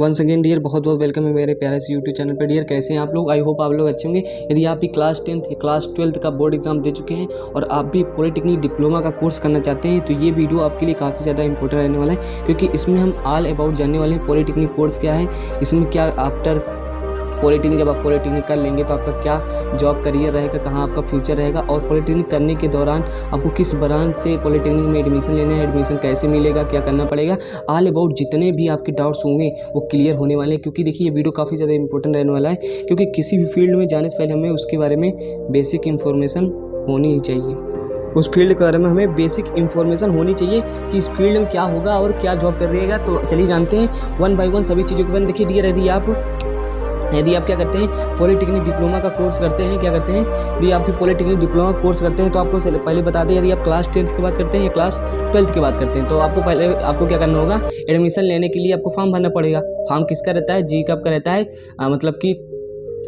Once again dear, बहुत बहुत welcome है मेरे प्यारे से यूट्यूब चैनल पर। डियर, कैसे हैं आप लोग? आई होप आप लोग अच्छे होंगे। यदि आप भी क्लास 10th क्लास 12th का बोर्ड एग्जाम दे चुके हैं और आप भी पॉलिटेक्निक डिप्लोमा का कोर्स करना चाहते हैं तो ये वीडियो आपके लिए काफ़ी ज़्यादा इंपॉर्टेंट रहने वाला है, क्योंकि इसमें हम ऑल अबाउट जानने वाले हैं पॉलिटेक्निक कोर्स क्या है, इसमें क्या आफ्टर पॉलिटेक्निक, जब आप पॉलिटेक्निक कर लेंगे तो आपका क्या जॉब करियर रहेगा, कहाँ आपका फ्यूचर रहेगा, और पॉलिटेक्निक करने के दौरान आपको किस ब्रांच से पॉलिटेक्निक में एडमिशन लेना है, एडमिशन कैसे मिलेगा, क्या करना पड़ेगा, ऑल अबाउट जितने भी आपके डाउट्स होंगे वो क्लियर होने वाले हैं। क्योंकि देखिए ये वीडियो काफ़ी ज़्यादा इंपॉर्टेंट रहने वाला है, क्योंकि किसी भी फील्ड में जाने से पहले हमें उसके बारे में बेसिक इन्फॉर्मेशन होनी ही चाहिए। उस फील्ड के बारे में हमें बेसिक इन्फॉर्मेशन होनी चाहिए कि इस फील्ड में क्या होगा और क्या जॉब कर रहिएगा। तो चलिए जानते हैं वन बाय वन सभी चीज़ों के बारे में। देखिए डियर, यदि आप क्या करते हैं पॉलिटेक्निक डिप्लोमा का कोर्स करते हैं, क्या करते हैं, यदि आप भी पॉलिटेक्निक डिप्लोमा कोर्स करते हैं तो आपको पहले बता दें, यदि आप क्लास 10th की बात करते हैं या क्लास 12th की बात करते हैं तो आपको क्या करना होगा, एडमिशन लेने के लिए आपको फॉर्म भरना पड़ेगा। फॉर्म किसका रहता है? जी का रहता है। मतलब कि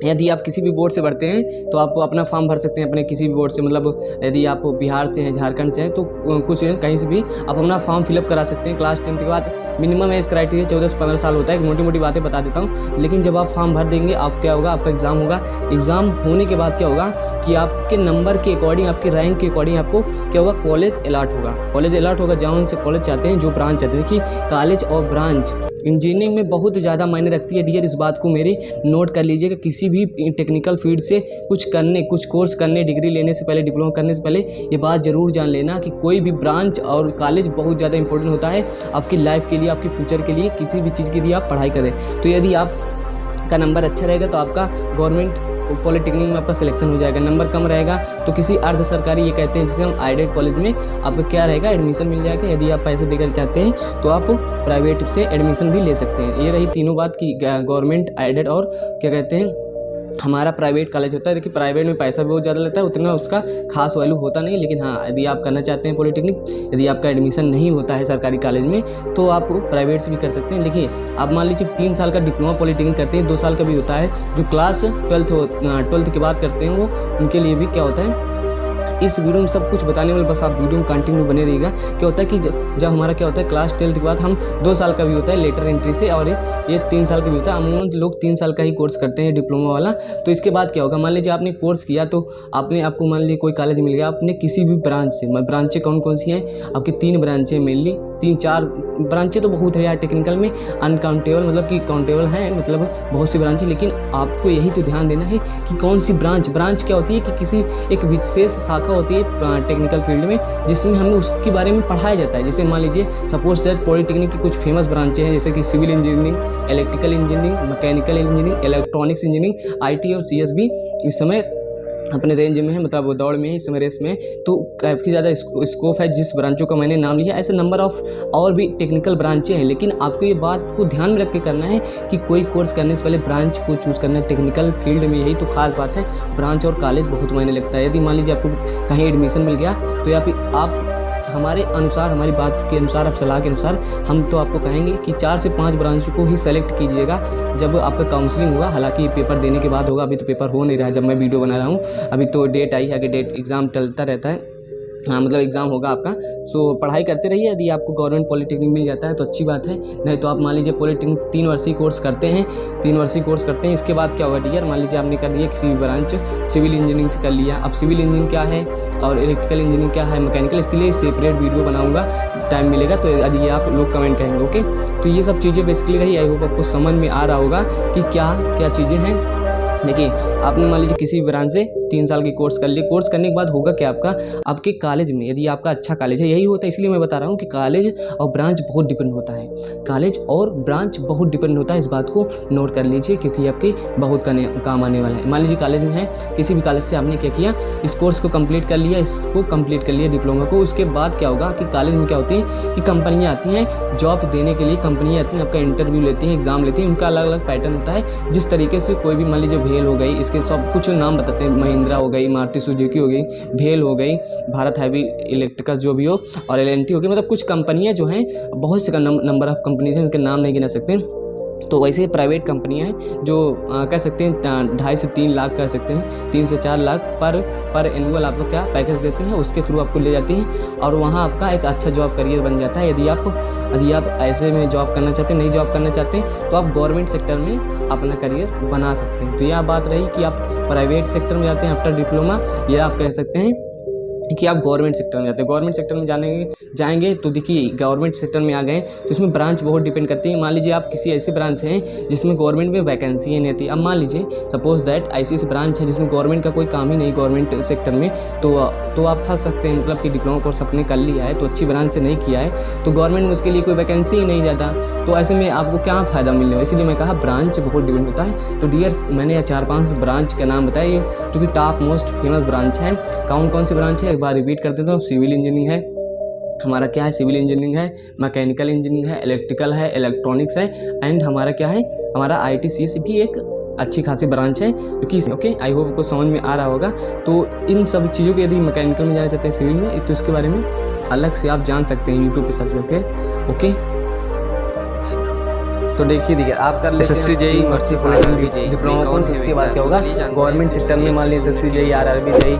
यदि आप किसी भी बोर्ड से भरते हैं तो आप अपना फॉर्म भर सकते हैं अपने किसी भी बोर्ड से। मतलब यदि आप बिहार से हैं, झारखंड से हैं, तो कुछ कहीं से भी आप अपना फॉर्म फिलअप करा सकते हैं। क्लास 10th के बाद मिनिमम एज क्राइटेरिया 14 से 15 साल होता है। मोटी मोटी बातें बता देता हूँ, लेकिन जब आप फॉर्म भर देंगे आप क्या होगा, आपका एग्ज़ाम होगा। एग्ज़ाम होने के बाद क्या होगा कि आपके नंबर के अकॉर्डिंग, आपके रैंक के अकॉर्डिंग आपको क्या होगा, कॉलेज अलॉट होगा। कॉलेज अलॉट होगा जहाँ उनसे कॉलेज चाहते हैं, जो ब्रांच चाहते हैं। देखिए कॉलेज और ब्रांच इंजीनियरिंग में बहुत ज़्यादा मायने रखती है डियर, इस बात को मेरे नोट कर लीजिएगा। किसी भी टेक्निकल फील्ड से कुछ कोर्स करने, डिग्री लेने से पहले, डिप्लोमा करने से पहले ये बात ज़रूर जान लेना कि कोई भी ब्रांच और कॉलेज बहुत ज़्यादा इंपॉर्टेंट होता है आपकी लाइफ के लिए, आपके फ्यूचर के लिए, किसी भी चीज़ के लिए आप पढ़ाई करें। तो यदि आपका नंबर अच्छा रहेगा तो आपका गवर्नमेंट पॉलिटेक्निक में आपका सिलेक्शन हो जाएगा। नंबर कम रहेगा तो किसी अर्ध सरकारी, ये कहते हैं जिसे हम एडेड कॉलेज में आपका क्या रहेगा, एडमिशन मिल जाएगा। यदि आप पैसे देकर चाहते हैं तो आप प्राइवेट से एडमिशन भी ले सकते हैं। ये रही तीनों बात की गवर्नमेंट, एडेड और क्या कहते हैं हमारा प्राइवेट कॉलेज होता है। देखिए प्राइवेट में पैसा भी बहुत ज़्यादा लगता है, उतना उसका खास वैल्यू होता नहीं। लेकिन हाँ, यदि आप करना चाहते हैं पॉलिटेक्निक, यदि आपका एडमिशन नहीं होता है सरकारी कॉलेज में तो आप प्राइवेट से भी कर सकते हैं। देखिए आप मान लीजिए 3 साल का डिप्लोमा पॉलिटेक्निक करते हैं, 2 साल का भी होता है। जो क्लास 12th के बाद करते हैं वो उनके लिए भी क्या होता है, इस वीडियो में सब कुछ बताने वाले, बस आप वीडियो में कंटिन्यू बने रहिएगा। क्या होता है कि जब हमारा क्या होता है क्लास 12th के बाद हम 2 साल का भी होता है लेटर एंट्री से, और ये 3 साल का भी होता है। अमूमन लोग 3 साल का ही कोर्स करते हैं डिप्लोमा वाला। तो इसके बाद क्या होगा, मान लीजिए आपने कोर्स किया तो आपको मान लीजिए कोई कॉलेज मिल गया, आपने किसी भी ब्रांच से, ब्रांचें कौन कौन सी हैं आपकी, 3 ब्रांचें मेनली, 3-4 ब्रांचें तो बहुत है यार टेक्निकल में, अनकाउंटेबल, मतलब कि काउंटेबल हैं, मतलब बहुत सी ब्रांचें। लेकिन आपको यही तो ध्यान देना है कि कौन सी ब्रांच क्या होती है, कि किसी एक विशेष शाखा होती है टेक्निकल फील्ड में जिसमें हमें उसके बारे में पढ़ाया जाता है। जैसे मान लीजिए सपोज दैट पॉलिटेक्निक की कुछ फेमस ब्रांचें हैं, जैसे कि civil engineering, electrical engineering, mechanical engineering, electronics engineering, IT और CS भी इस समय अपने रेंज में है, मतलब वो दौड़ में है, इस समय रेस में है। तो काफ़ी ज़्यादा स्कोप है जिस ब्रांचों का मैंने नाम लिया। ऐसे नंबर ऑफ और भी टेक्निकल ब्रांचें हैं, लेकिन आपको ये बात को ध्यान में रख के करना है कि कोई कोर्स करने से पहले ब्रांच को चूज़ करना है टेक्निकल फील्ड में। यही तो खास बात है, ब्रांच और कॉलेज बहुत मायने लगता है। यदि मान लीजिए आपको कहीं एडमिशन मिल गया तो या फिर आप हमारे अनुसार, हमारी बात के अनुसार, आप सलाह के अनुसार हम तो आपको कहेंगे कि 4 से 5 ब्रांचों को ही सेलेक्ट कीजिएगा जब आपका काउंसलिंग होगा। हालांकि पेपर देने के बाद होगा, अभी तो पेपर हो नहीं रहा है जब मैं वीडियो बना रहा हूँ। अभी तो डेट आई है, आगे डेट एग्ज़ाम चलता रहता है। हाँ, मतलब एग्ज़ाम होगा आपका। सो पढ़ाई करते रहिए। यदि आपको गवर्नमेंट पॉलिटेक्निक मिल जाता है तो अच्छी बात है, नहीं तो आप मान लीजिए पॉलिटेक्निक 3 वर्षीय कोर्स करते हैं, 3 वर्षीय कोर्स करते हैं। इसके बाद क्या होगा डियर, मान लीजिए आपने कर दिया किसी भी ब्रांच, सिविल इंजीनियरिंग से कर लिया। अब सिविल इंजीनियरिंग क्या है और इलेक्ट्रिकल इंजीनियरिंग क्या है, मैकेनिकल, इसके लिए सेपरेट वीडियो बनाऊंगा, टाइम मिलेगा तो यदि आप लोग कमेंट करेंगे। ओके, तो ये सब चीज़ें बेसिकली रही। आई होप आपको समझ में आ रहा होगा कि क्या क्या चीज़ें हैं। देखिए आपने मान लीजिए किसी भी ब्रांच से 3 साल की कोर्स कर लिए। कोर्स करने के बाद होगा क्या, आपके कॉलेज में, यदि आपका अच्छा कॉलेज है, यही होता है, इसलिए मैं बता रहा हूँ कि कॉलेज और ब्रांच बहुत डिपेंड होता है। कॉलेज और ब्रांच बहुत डिपेंड होता है, इस बात को नोट कर लीजिए, क्योंकि आपके बहुत काम आने वाला है। मान लीजिए कॉलेज में है, किसी भी कॉलेज से आपने क्या किया, इस कोर्स को कंप्लीट कर लिया, डिप्लोमा को। उसके बाद क्या होगा कि कॉलेज में क्या होती है कि कंपनियाँ आती हैं जॉब देने के लिए, कंपनियाँ आती हैं, आपका इंटरव्यू लेती हैं, एग्जाम लेती हैं। उनका अलग अलग पैटर्न होता है। जिस तरीके से कोई भी मान लीजिए भेल हो गई, इसके सब कुछ नाम बताते हैं, महिंद्रा हो गई, मारुति सुजुकी हो गई, भेल हो गई, भारत हैवी इलेक्ट्रिकल्स जो भी हो, और LNT हो गई, मतलब कुछ कंपनियां जो हैं, बहुत से नंबर ऑफ कंपनीज हैं, उनके नाम नहीं गिना सकते। तो वैसे प्राइवेट कंपनियां हैं जो कह सकते हैं 2.5 से 3 लाख कर सकते हैं, 3 से 4 लाख पर एनुअल आपको क्या पैकेज देते हैं, उसके थ्रू आपको ले जाती हैं और वहाँ आपका एक अच्छा जॉब करियर बन जाता है। यदि आप ऐसे में जॉब करना चाहते हैं, नहीं जॉब करना चाहते हैं, तो आप गवर्नमेंट सेक्टर में अपना करियर बना सकते हैं। तो यह बात रही कि आप प्राइवेट सेक्टर में जाते हैं आफ्टर डिप्लोमा, या आप कह सकते हैं कि आप गवर्नमेंट सेक्टर में जाते हैं। गवर्नमेंट सेक्टर में जाएंगे तो देखिए गवर्नमेंट सेक्टर में आ गए तो इसमें ब्रांच बहुत डिपेंड करती है। मान लीजिए आप किसी ऐसे ब्रांच से हैं जिसमें गवर्नमेंट में वैकेंसी ही नहीं आती। अब मान लीजिए सपोज दैट ऐसी ब्रांच है जिसमें गवर्नमेंट का कोई काम ही नहीं गवर्नमेंट सेक्टर में, तो आप फंस सकते हैं। मतलब कि डिप्लोमा कोर्स अपने कर लिया है तो अच्छी ब्रांच से नहीं किया है तो गवर्नमेंट में उसके लिए कोई वैकेंसी ही नहीं जाता, तो ऐसे में आपको क्या फ़ायदा मिलने वाला। इसलिए मैं कहा ब्रांच बहुत डिपेंड होता है। तो डियर मैंने 4-5 ब्रांच का नाम बताया जो कि टॉप मोस्ट फेमस ब्रांच है। कौन सी ब्रांच है एक बार रिपीट कर देता हूँ। सिविल इंजीनियरिंग है, हमारा क्या है, सिविल इंजीनियरिंग है, मैकेनिकल इंजीनियरिंग है, इलेक्ट्रिकल है, इलेक्ट्रॉनिक्स है, एंड हमारा क्या है, हमारा ITCS भी एक अच्छी खासी ब्रांच है क्योंकि ओके आई होप आपको समझ में आ रहा होगा। तो इन सब चीज़ों के यदि मैकेनिकल में जाना चाहते हैं सिविल में तो इसके बारे में अलग से आप जान सकते हैं यूट्यूब पे सर्च करके। ओके तो देखिए आप कर लेते हैं SSC डिप्लोमा कोर्स, उसके बाद क्या होगा गवर्नमेंट सेक्टर में मान लीजिए SSC JEE RRB JEE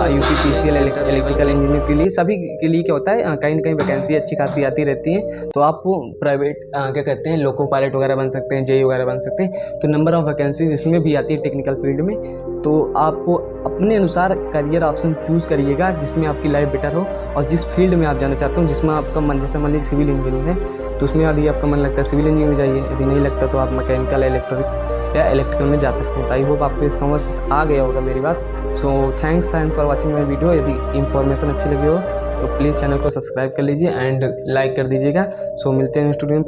UPPCL electrical engineer के लिए सभी के लिए क्या होता है कहीं ना कहीं वैकेंसी अच्छी खासी आती रहती है। तो आप प्राइवेट क्या कहते हैं लोको पायलट वगैरह बन सकते हैं, JEE वगैरह बन सकते हैं। तो नंबर ऑफ वैकेंसीज इसमें भी आती है टेक्निकल फील्ड में। तो आप अपने अनुसार करियर ऑप्शन चूज़ करिएगा जिसमें आपकी लाइफ बेटर हो और जिस फील्ड में आप जाना चाहते हो, जिसमें आपका मन, जैसे मान लीजिए सिविल इंजीनियर है तो उसमें यदि आपका मन लगता है सिविल इंजीनियर में जाइए, यदि नहीं लगता तो आप मैकेनिकल इलेक्ट्रॉनिक्स या इलेक्ट्रिकल में जा सकते हैं। तो आई होप आपको समझ आ गया होगा मेरी बात। So thanks for watching my video. यदि इन्फॉर्मेशन अच्छी लगी हो तो प्लीज़ चैनल को सब्सक्राइब कर लीजिए एंड लाइक कर दीजिएगा। सो मिलते हैं स्टूडेंट।